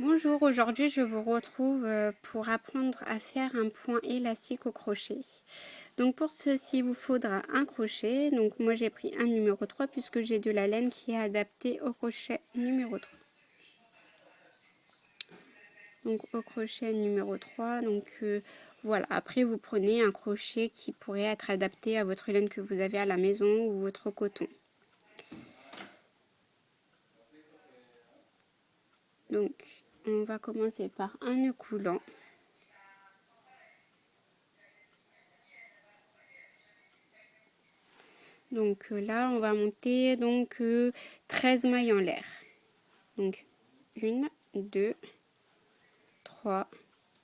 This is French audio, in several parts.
Bonjour, aujourd'hui je vous retrouve pour apprendre à faire un point élastique au crochet. Donc pour ceci, il vous faudra un crochet. Donc moi j'ai pris un numéro 3 puisque j'ai de la laine qui est adaptée au crochet numéro 3. Donc au crochet numéro 3, voilà. Après vous prenez un crochet qui pourrait être adapté à votre laine que vous avez à la maison ou votre coton. Donc on va commencer par un nœud coulant. Donc là, on va monter 13 mailles en l'air. Donc 1, 2, 3,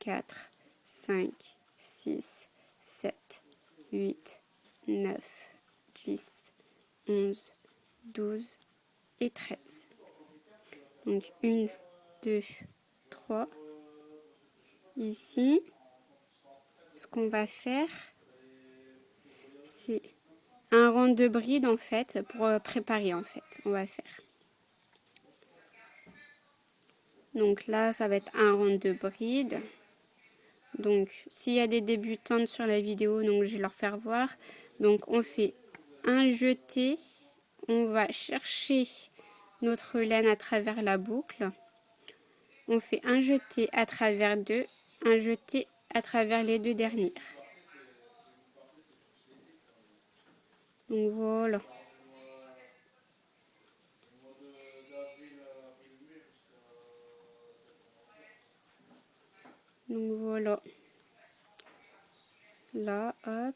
4, 5, 6, 7, 8, 9, 10, 11, 12 et 13. Donc 1, 2, 3. Ici, ce qu'on va faire, c'est un rang de bride en fait pour préparer en fait. On va faire. Donc là, ça va être un rang de bride. Donc, s'il y a des débutantes sur la vidéo, donc je vais leur faire voir. Donc, on fait un jeté. On va chercher notre laine à travers la boucle. On fait un jeté à travers deux, un jeté à travers les deux dernières. Donc, voilà. Donc, voilà. Là, hop.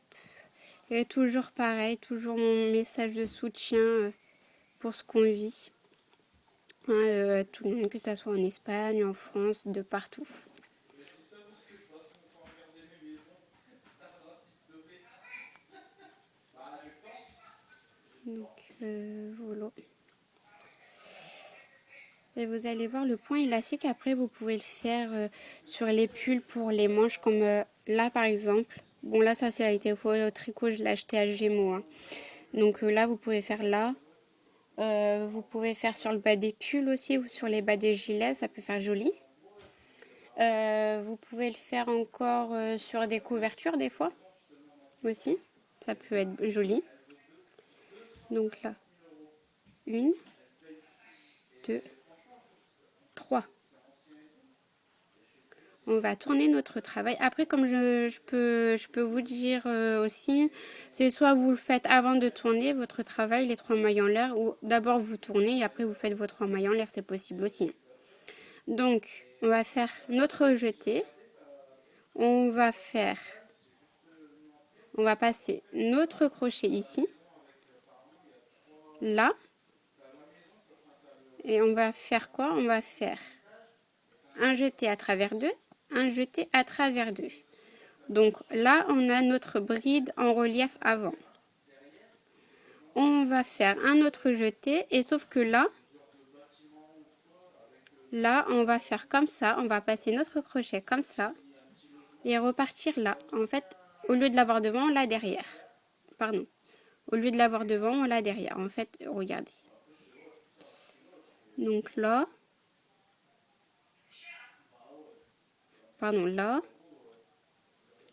Et toujours pareil, toujours mon message de soutien pour ce qu'on vit. Tout le monde, que ça soit en Espagne, en France, de partout. Donc voilà. Et vous allez voir le point élastique. Après, vous pouvez le faire sur les pulls pour les manches, comme là par exemple. Bon, là, ça a été au tricot, je l'ai acheté à Gémeaux. Hein. Donc là, vous pouvez faire là. Vous pouvez faire sur le bas des pulls aussi ou sur les bas des gilets, ça peut faire joli. Vous pouvez le faire encore sur des couvertures des fois aussi. Ça peut être joli. Donc là, 1, 2, 3. On va tourner notre travail. Après, comme je peux vous dire aussi, c'est soit vous le faites avant de tourner votre travail, les 3 mailles en l'air, ou d'abord vous tournez et après vous faites vos 3 mailles en l'air, c'est possible aussi. Donc, on va faire notre jeté. On va passer notre crochet ici, là, et on va faire quoi? On va faire un jeté à travers deux, un jeté à travers deux. Donc là, on a notre bride en relief avant. On va faire un autre jeté, et sauf que là, on va faire comme ça. On va passer notre crochet comme ça et repartir là. En fait, au lieu de l'avoir devant, on l'a derrière. Pardon. Au lieu de l'avoir devant, on l'a derrière. En fait, regardez. Donc là,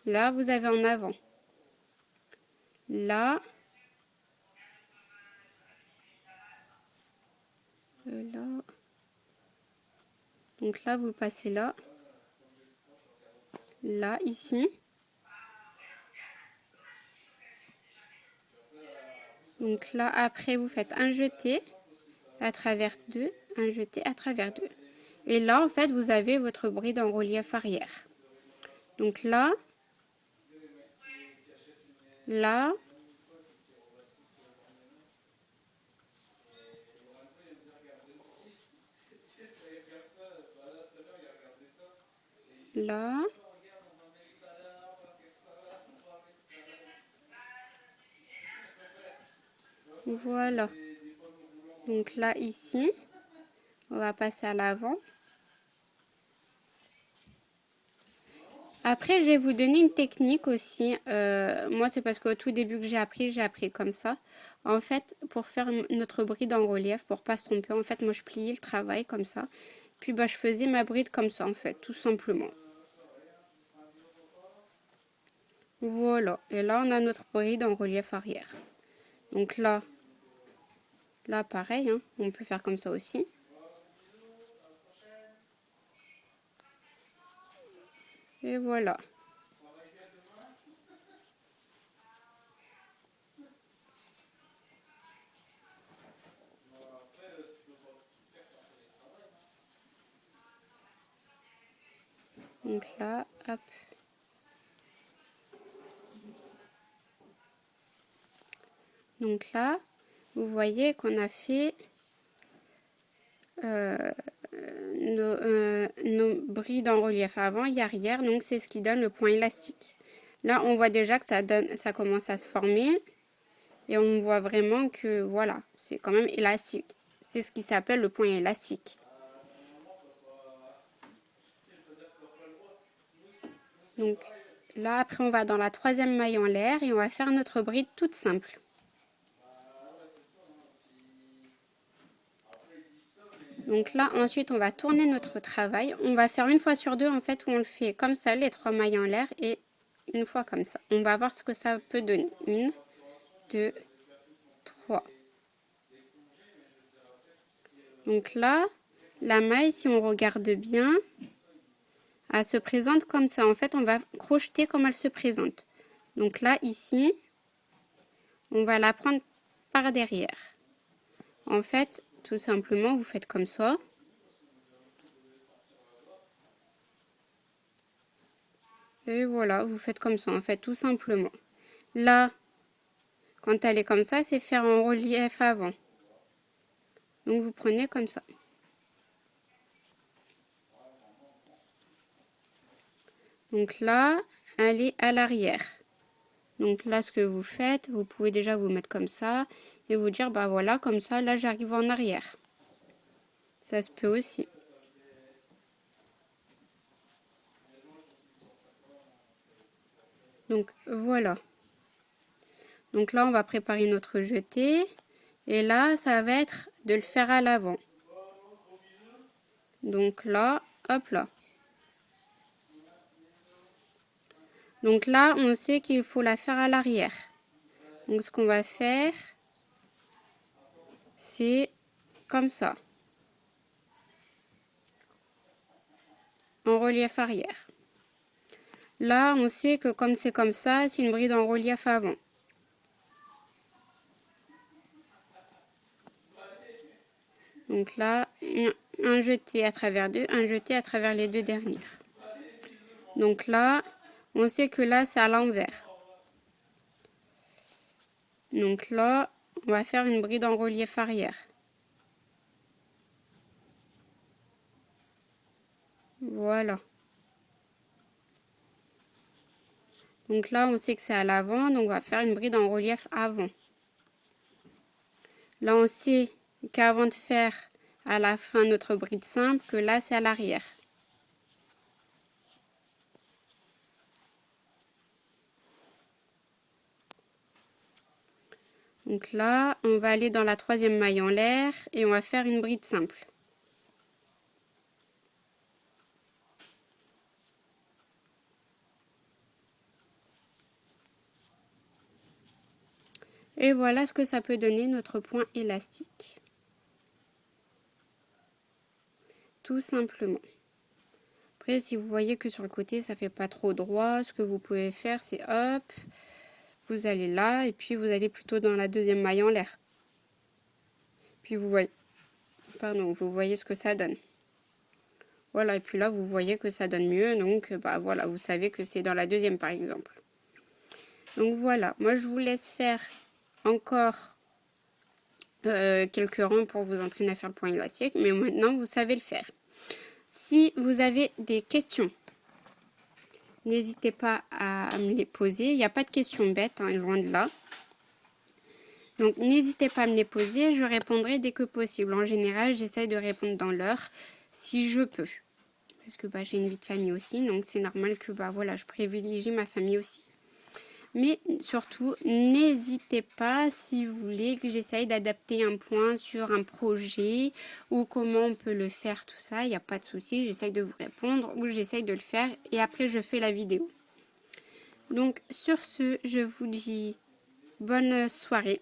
là, vous avez en avant. Là, là. Donc là, vous le passez là. Là, ici. Donc là, après, vous faites un jeté à travers deux, un jeté à travers deux. Et là, en fait, vous avez votre bride en relief arrière. Donc là, là, là. Voilà. Donc là, ici, on va passer à l'avant. Après, je vais vous donner une technique aussi. Moi, c'est parce qu'au tout début que j'ai appris comme ça. En fait, pour faire notre bride en relief, pour pas se tromper, en fait, moi, je plie le travail comme ça. Puis bah, je faisais ma bride comme ça en fait, tout simplement. Voilà, et là on a notre bride en relief arrière. Donc là pareil, hein, on peut faire comme ça aussi. Et voilà. Donc là, hop. Donc là, vous voyez qu'on a fait nos brides en relief avant et arrière. Donc c'est ce qui donne le point élastique. Là, on voit déjà que ça commence à se former. Et on voit vraiment que, voilà, c'est quand même élastique. C'est ce qui s'appelle le point élastique. Donc là, après, on va dans la troisième maille en l'air et on va faire notre bride toute simple. Donc là, ensuite, on va tourner notre travail. On va faire une fois sur deux, en fait, où on le fait comme ça, les 3 mailles en l'air et une fois comme ça. On va voir ce que ça peut donner. 1, 2, 3. Donc là, la maille, si on regarde bien, elle se présente comme ça. En fait, on va crocheter comme elle se présente. Donc là, ici, on va la prendre par derrière. En fait, tout simplement, vous faites comme ça. Et voilà, vous faites comme ça, en fait, tout simplement. Là, quand elle est comme ça, c'est faire en relief avant. Donc, vous prenez comme ça. Donc là, elle est à l'arrière. Donc là, ce que vous faites, vous pouvez déjà vous mettre comme ça et vous dire, bah voilà, comme ça, là, j'arrive en arrière. Ça se peut aussi. Donc voilà. Donc là, on va préparer notre jeté. Et là, ça va être de le faire à l'avant. Donc là, hop là. Donc là, on sait qu'il faut la faire à l'arrière. Donc ce qu'on va faire, c'est comme ça. En relief arrière. Là, on sait que comme c'est comme ça, c'est une bride en relief avant. Donc là, un jeté à travers deux, un jeté à travers les deux dernières. Donc là, on sait que là, c'est à l'envers. Donc là, on va faire une bride en relief arrière. Voilà. Donc là, on sait que c'est à l'avant, donc on va faire une bride en relief avant. Là, on sait qu'avant de faire à la fin notre bride simple, que là, c'est à l'arrière. Donc là, on va aller dans la troisième maille en l'air et on va faire une bride simple. Et voilà ce que ça peut donner notre point élastique. Tout simplement. Après, si vous voyez que sur le côté, ça fait pas trop droit, ce que vous pouvez faire, c'est hop, vous allez là, et puis vous allez plutôt dans la deuxième maille en l'air. Puis vous voyez, vous voyez ce que ça donne. Voilà, et puis là, vous voyez que ça donne mieux, donc bah voilà, vous savez que c'est dans la deuxième par exemple. Donc voilà, moi je vous laisse faire encore quelques rangs pour vous entraîner à faire le point élastique, mais maintenant vous savez le faire. Si vous avez des questions, n'hésitez pas à me les poser. Il n'y a pas de questions bêtes, hein, loin de là. Donc n'hésitez pas à me les poser, je répondrai dès que possible. En général, j'essaie de répondre dans l'heure, si je peux. Parce que bah, j'ai une vie de famille aussi, donc c'est normal que bah, voilà, je privilégie ma famille aussi. Mais surtout, n'hésitez pas si vous voulez que j'essaye d'adapter un point sur un projet ou comment on peut le faire, tout ça. Il n'y a pas de souci, j'essaye de vous répondre ou j'essaye de le faire et après je fais la vidéo. Donc sur ce, je vous dis bonne soirée.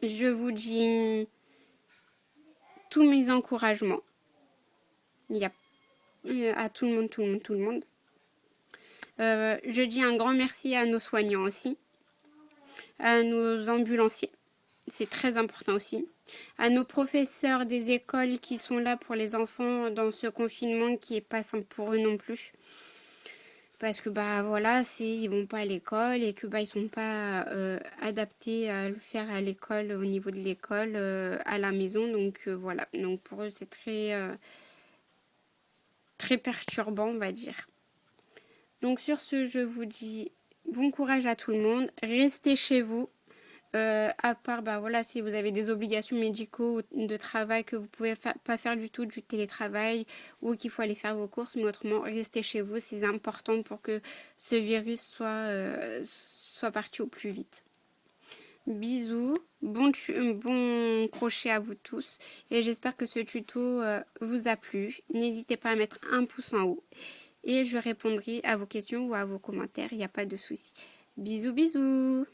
Je vous dis tous mes encouragements. Il y a à tout le monde, tout le monde, tout le monde. Je dis un grand merci à nos soignants aussi, à nos ambulanciers, c'est très important aussi, à nos professeurs des écoles qui sont là pour les enfants dans ce confinement qui est pas simple pour eux non plus. Parce que bah voilà, ils vont pas à l'école et que bah ils sont pas adaptés à le faire à l'école au niveau de l'école à la maison, donc voilà. Donc pour eux c'est très perturbant, on va dire. Donc sur ce, je vous dis bon courage à tout le monde. Restez chez vous. À part, bah voilà, si vous avez des obligations médicaux ou de travail que vous pouvez pas faire du tout du télétravail ou qu'il faut aller faire vos courses, mais autrement, restez chez vous. C'est important pour que ce virus soit parti au plus vite. Bisous, bon crochet à vous tous et j'espère que ce tuto vous a plu. N'hésitez pas à mettre un pouce en haut et je répondrai à vos questions ou à vos commentaires, il n'y a pas de souci. Bisous, bisous!